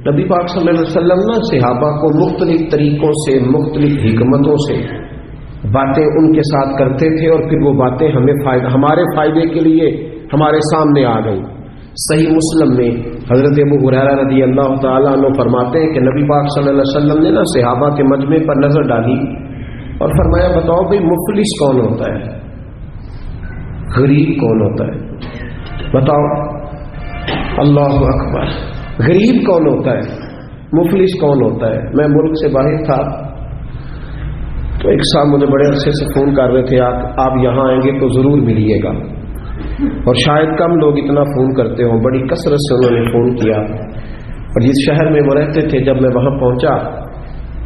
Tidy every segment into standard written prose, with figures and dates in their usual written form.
نبی پاک صلی اللہ علیہ وسلم نا صحابہ کو مختلف طریقوں سے مختلف حکمتوں سے باتیں ان کے ساتھ کرتے تھے، اور پھر وہ باتیں ہمارے فائدے کے لیے ہمارے سامنے آ گئی۔ صحیح مسلم میں حضرت ابو ہریرہ رضی اللہ تعالیٰ عنہ فرماتے ہیں کہ نبی پاک صلی اللہ علیہ وسلم نے نا صحابہ کے مجمع پر نظر ڈالی اور فرمایا بتاؤ بھئی مفلس کون ہوتا ہے، غریب کون ہوتا ہے؟ بتاؤ، اللہ اکبر، غریب کون ہوتا ہے، مفلس کون ہوتا ہے؟ میں ملک سے باہر تھا تو ایک صاحب مجھے بڑے عرصے سے فون کر رہے تھے آپ یہاں آئیں گے تو ضرور ملیے گا، اور شاید کم لوگ اتنا فون کرتے ہوں، بڑی کثرت سے انہوں نے فون کیا۔ اور جس شہر میں وہ رہتے تھے جب میں وہاں پہنچا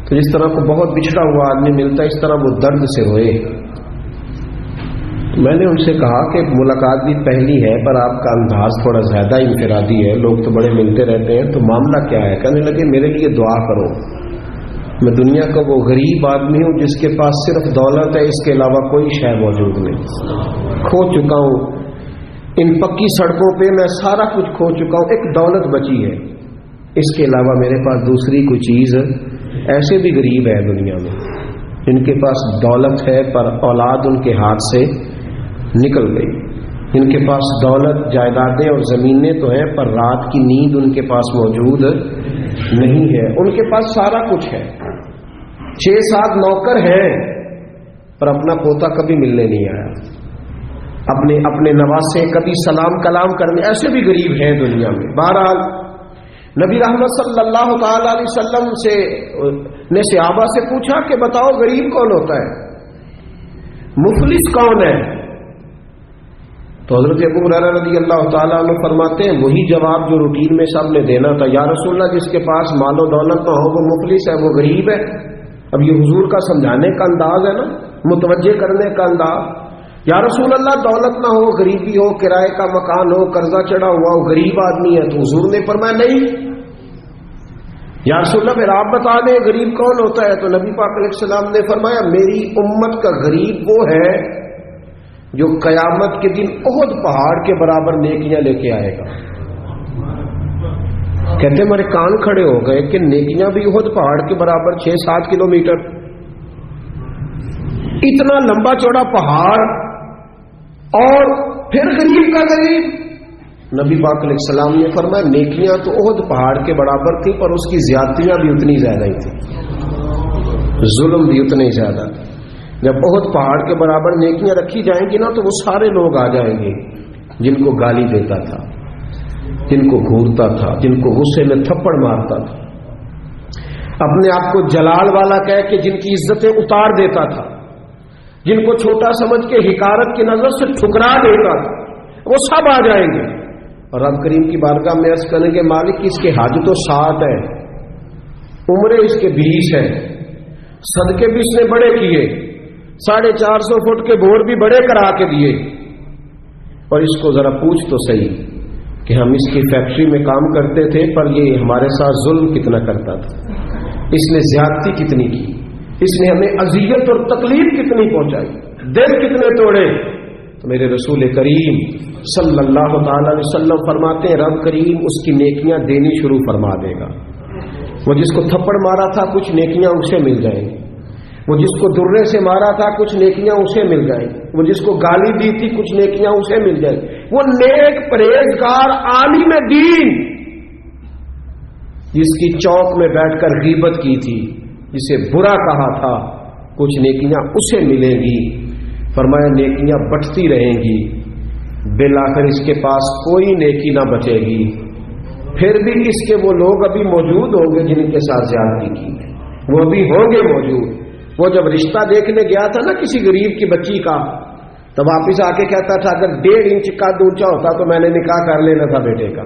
تو جس طرح کو بہت بچھڑا ہوا آدمی ملتا ہے اس طرح وہ درد سے روئے۔ میں نے ان سے کہا کہ ملاقات بھی پہلی ہے پر آپ کا انداز تھوڑا زیادہ انفرادی ہے، لوگ تو بڑے ملتے رہتے ہیں، تو معاملہ کیا ہے؟ کہنے لگے میرے لیے دعا کرو، میں دنیا کا وہ غریب آدمی ہوں جس کے پاس صرف دولت ہے، اس کے علاوہ کوئی شے موجود نہیں، کھو چکا ہوں، ان پکی سڑکوں پہ میں سارا کچھ کھو چکا ہوں، ایک دولت بچی ہے، اس کے علاوہ میرے پاس دوسری کوئی چیز۔ ایسے بھی غریب ہے دنیا میں جن کے پاس دولت ہے پر اولاد ان کے ہاتھ سے نکل گئی، ان کے پاس دولت جائیدادیں اور زمینیں تو ہیں پر رات کی نیند ان کے پاس موجود نہیں ہے، ان کے پاس سارا کچھ ہے، 6-7 نوکر ہیں پر اپنا پوتا کبھی ملنے نہیں آیا، اپنے نواسے کبھی سلام کلام کرنے، ایسے بھی غریب ہیں دنیا میں۔ بہرحال نبی رحمت صلی اللہ تعالی علیہ وسلم نے صحابہ سے پوچھا کہ بتاؤ غریب کون ہوتا ہے، مفلس کون ہے؟ تو حضرت ابو ہریرہ رضی اللہ تعالیٰ عنہ فرماتے ہیں وہی جواب جو روٹین میں سب نے دینا تھا، یا رسول اللہ جس کے پاس مال و دولت نہ ہو وہ مفلس ہے، وہ غریب ہے۔ اب یہ حضور کا سمجھانے کا انداز ہے نا، متوجہ کرنے کا انداز۔ یا رسول اللہ دولت نہ ہو، غریبی ہو، کرائے کا مکان ہو، قرضہ چڑھا ہوا ہو، غریب آدمی ہے، تو حضور نے فرمایا نہیں، یا رسول اللہ پھر آپ بتا دیں غریب کون ہوتا ہے؟ تو نبی پاک علیہ السلام نے فرمایا میری امت کا غریب وہ ہے جو قیامت کے دن احد پہاڑ کے برابر نیکیاں لے کے آئے گا۔ کہتے ہمارے کان کھڑے ہو گئے کہ نیکیاں بھی احد پہاڑ کے برابر 6-7 کلومیٹر، اتنا لمبا چوڑا پہاڑ، اور پھر غریب کا غریب۔ نبی پاک علیہ السلام نے فرمایا نیکیاں تو احد پہاڑ کے برابر تھی پر اس کی زیادتیاں بھی اتنی زیادہ ہی تھی، ظلم بھی اتنے ہی زیادہ۔ جب احد پہاڑ کے برابر نیکیاں رکھی جائیں گی نا تو وہ سارے لوگ آ جائیں گے جن کو گالی دیتا تھا، جن کو گھورتا تھا، جن کو غصے میں تھپڑ مارتا تھا، اپنے آپ کو جلال والا کہہ کے جن کی عزتیں اتار دیتا تھا، جن کو چھوٹا سمجھ کے حقارت کی نظر سے ٹھکرا دیتا تھا، وہ سب آ جائیں گے۔ اور رب کریم کی بارگاہ میں عرض کریں گے مالک اس کے حج تو 7 ہے، عمریں اس کے 20 ہے، صدقے بھی اس نے بڑے کیے، 450 فٹ کے بور بھی بڑے کرا کے دیے، اور اس کو ذرا پوچھ تو صحیح کہ ہم اس کی فیکٹری میں کام کرتے تھے پر یہ ہمارے ساتھ ظلم کتنا کرتا تھا، اس نے زیادتی کتنی کی، اس نے ہمیں اذیت اور تکلیف کتنی پہنچائی، دل کتنے توڑے۔ تو میرے رسول کریم صلی اللہ تعالی علیہ وسلم فرماتے ہیں رب کریم اس کی نیکیاں دینی شروع فرما دے گا۔ وہ جس کو تھپڑ مارا تھا کچھ نیکیاں اسے مل جائیں گی، وہ جس کو درے سے مارا تھا کچھ نیکیاں اسے مل جائیں گی، وہ جس کو گالی دی تھی کچھ نیکیاں اسے مل جائیں گی، وہ نیک پرہیزگار عالم دین جس کی چوک میں بیٹھ کر غیبت کی تھی، جسے برا کہا تھا، کچھ نیکیاں اسے ملیں گی۔ فرمایا نیکیاں بٹتی رہیں گی، بالآخر اس کے پاس کوئی نیکی نہ بچے گی، پھر بھی اس کے وہ لوگ ابھی موجود ہوں گے جن کے ساتھ زیادتی کی، وہ ابھی ہوں گے موجود۔ وہ جب رشتہ دیکھنے گیا تھا نا کسی غریب کی بچی کا، تو واپس آ کے کہتا تھا اگر 1.5 انچ قد اونچا ہوتا تو میں نے نکاح کر لینا تھا بیٹے کا۔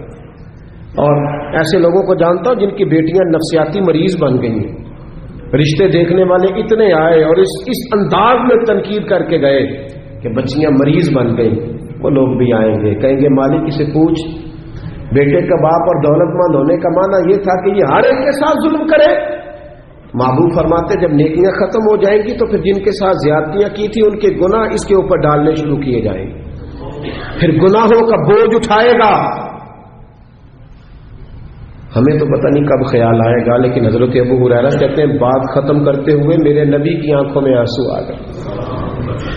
اور ایسے لوگوں کو جانتا ہوں جن کی بیٹیاں نفسیاتی مریض بن گئی ہیں، رشتے دیکھنے والے اتنے آئے اور اس انداز میں تنقید کر کے گئے کہ بچیاں مریض بن گئی۔ وہ لوگ بھی آئیں گے کہیں گے مالک اسے پوچھ، بیٹے کا باپ اور دولت مند ہونے کا معنی یہ تھا کہ یہ ہر ایک کے ساتھ ظلم کرے؟ محبوب فرماتے جب نیکیاں ختم ہو جائیں گی تو پھر جن کے ساتھ زیادتیاں کی تھی ان کے گناہ اس کے اوپر ڈالنے شروع کیے جائیں گے، پھر گناہوں کا بوجھ اٹھائے گا۔ ہمیں تو پتہ نہیں کب خیال آئے گا، لیکن حضرت ابو ہریرہ کہتے ہیں بات ختم کرتے ہوئے میرے نبی کی آنکھوں میں آنسو آ گئے،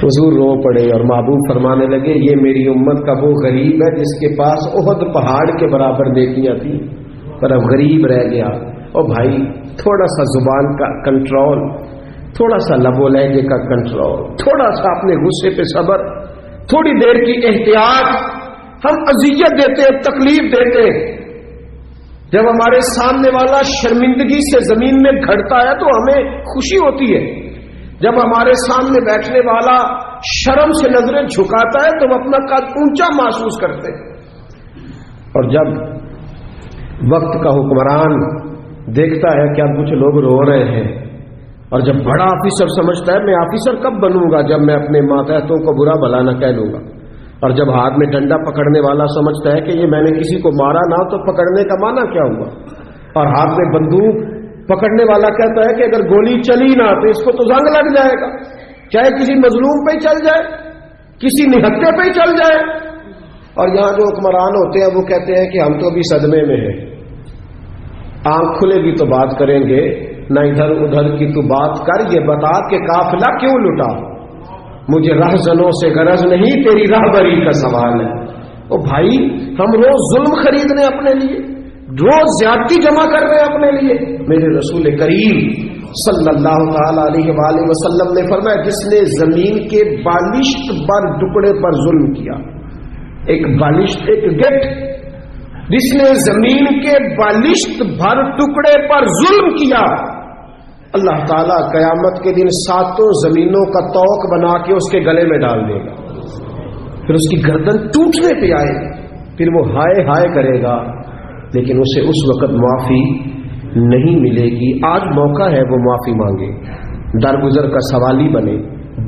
حضور رو پڑے اور محبوب فرمانے لگے یہ میری امت کا وہ غریب ہے جس کے پاس احد پہاڑ کے برابر نیکیاں تھیں پر اب غریب رہ گیا۔ اور بھائی تھوڑا سا زبان کا کنٹرول، تھوڑا سا لب و لہجے کا کنٹرول، تھوڑا سا اپنے غصے پہ صبر، تھوڑی دیر کی احتیاط۔ ہم اذیت دیتے ہیں، تکلیف دیتے ہیں، جب ہمارے سامنے والا شرمندگی سے زمین میں گھڑتا ہے تو ہمیں خوشی ہوتی ہے، جب ہمارے سامنے بیٹھنے والا شرم سے نظریں جھکاتا ہے تو ہم اپنا قد اونچا محسوس کرتے ہیں، اور جب وقت کا حکمران دیکھتا ہے کہ اب کچھ لوگ رو رہے ہیں، اور جب بڑا آفیسر سمجھتا ہے میں آفیسر کب بنوں گا جب میں اپنے ماتحتوں کو برا بھلا نہ کہہ لوں گا، اور جب ہاتھ میں ڈنڈا پکڑنے والا سمجھتا ہے کہ یہ میں نے کسی کو مارا نہ تو پکڑنے کا معنی کیا ہوا، اور ہاتھ میں بندوق پکڑنے والا کہتا ہے کہ اگر گولی چلی نہ تو اس کو تو زنگ لگ جائے گا، چاہے کسی مظلوم پہ چل جائے، کسی نہتے پہ چل جائے۔ اور یہاں جو حکمران ہوتے ہیں وہ کہتے ہیں کہ ہم تو ابھی صدمے میں ہیں، آنکھ کھلے گی تو بات کریں گے، نہ ادھر ادھر کی تو بات کر، یہ بتا کہ قافلہ کیوں لٹا، مجھے رہزنوں سے غرض نہیں تیری راہبری کا سوال ہے۔ او بھائی ہم روز ظلم خرید رہے ہیں اپنے لیے، روز زیادتی جمع کر رہے ہیں اپنے لیے۔ میرے رسول کریم صلی اللہ تعالی علیہ وآلہ وسلم نے فرمایا جس نے زمین کے بالشت بر ٹکڑے پر ظلم کیا، ایک بالشت ایک گٹ، جس نے زمین کے بالشت بھر ٹکڑے پر ظلم کیا، اللہ تعالیٰ قیامت کے دن 7 زمینوں کا توق بنا کے اس کے گلے میں ڈال دے گا، پھر اس کی گردن ٹوٹنے پہ آئے گی، پھر وہ ہائے ہائے کرے گا، لیکن اسے اس وقت معافی نہیں ملے گی۔ آج موقع ہے وہ معافی مانگے، درگزر کا سوالی بنے،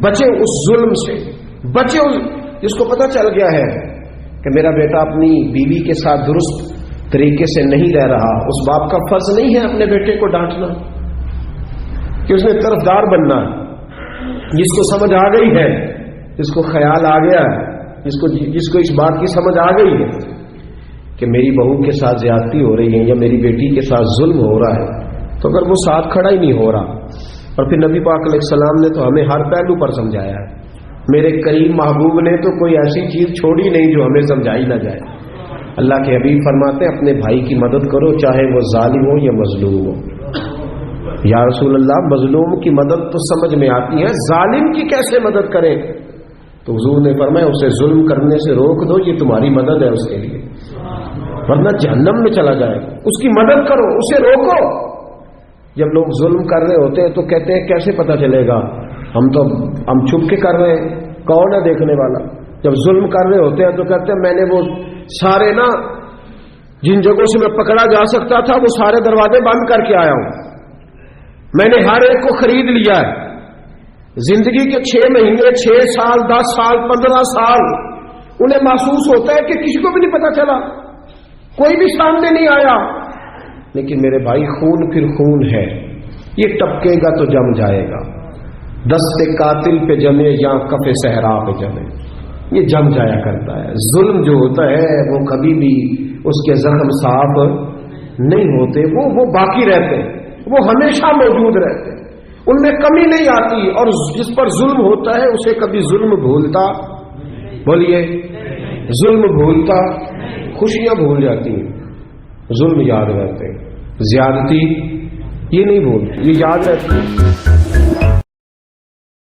بچے اس ظلم سے، بچے جس کو پتہ چل گیا ہے کہ میرا بیٹا اپنی بیوی کے ساتھ درست طریقے سے نہیں رہ رہا، اس باپ کا فرض نہیں ہے اپنے بیٹے کو ڈانٹنا کہ اس نے طرفدار بننا، جس کو سمجھ آ گئی ہے، جس کو خیال آ گیا ہے، جس کو اس بات کی سمجھ آ گئی ہے کہ میری بہو کے ساتھ زیادتی ہو رہی ہے یا میری بیٹی کے ساتھ ظلم ہو رہا ہے، تو اگر وہ ساتھ کھڑا ہی نہیں ہو رہا، اور پھر نبی پاک علیہ السلام نے تو ہمیں ہر پہلو پر سمجھایا ہے، میرے کریم محبوب نے تو کوئی ایسی چیز چھوڑی نہیں جو ہمیں سمجھائی نہ جائے۔ اللہ کے حبیب فرماتے ہیں اپنے بھائی کی مدد کرو چاہے وہ ظالم ہو یا مظلوم ہو۔ یا رسول اللہ مظلوم کی مدد تو سمجھ میں آتی ہے، ظالم کی کیسے مدد کریں؟ تو حضور نے فرمایا اسے ظلم کرنے سے روک دو، یہ تمہاری مدد ہے اس کے لیے، ورنہ جہنم میں چلا جائے گا۔ اس کی مدد کرو، اسے روکو۔ جب لوگ ظلم کر رہے ہوتے ہیں تو کہتے ہیں کیسے پتہ چلے گا، ہم چھپ کے کر رہے ہیں، کون ہے دیکھنے والا؟ جب ظلم کر رہے ہوتے ہیں تو کہتے ہیں میں نے وہ سارے جن جگہوں سے میں پکڑا جا سکتا تھا وہ سارے دروازے بند کر کے آیا ہوں، میں نے ہر ایک کو خرید لیا ہے۔ زندگی کے 6 مہینے، 6 سال، 10 سال، 15 سال انہیں محسوس ہوتا ہے کہ کسی کو بھی نہیں پتا چلا، کوئی بھی سامنے نہیں آیا، لیکن میرے بھائی خون پھر خون ہے، یہ ٹپکے گا تو جم جائے گا، دست قاتل پہ جمے یا کف صحرا پہ جمے، یہ جم جایا کرتا ہے۔ ظلم جو ہوتا ہے وہ کبھی بھی اس کے زخم صاف نہیں ہوتے، وہ باقی رہتے ہیں، وہ ہمیشہ موجود رہتے ہیں، ان میں کمی نہیں آتی، اور جس پر ظلم ہوتا ہے اسے کبھی ظلم بھولتا، بولیے ظلم بھولتا، خوشیاں بھول جاتی ہیں، ظلم یاد رہتے ہیں، زیادتی یہ نہیں بھولتی، یہ یاد رہتی ہے۔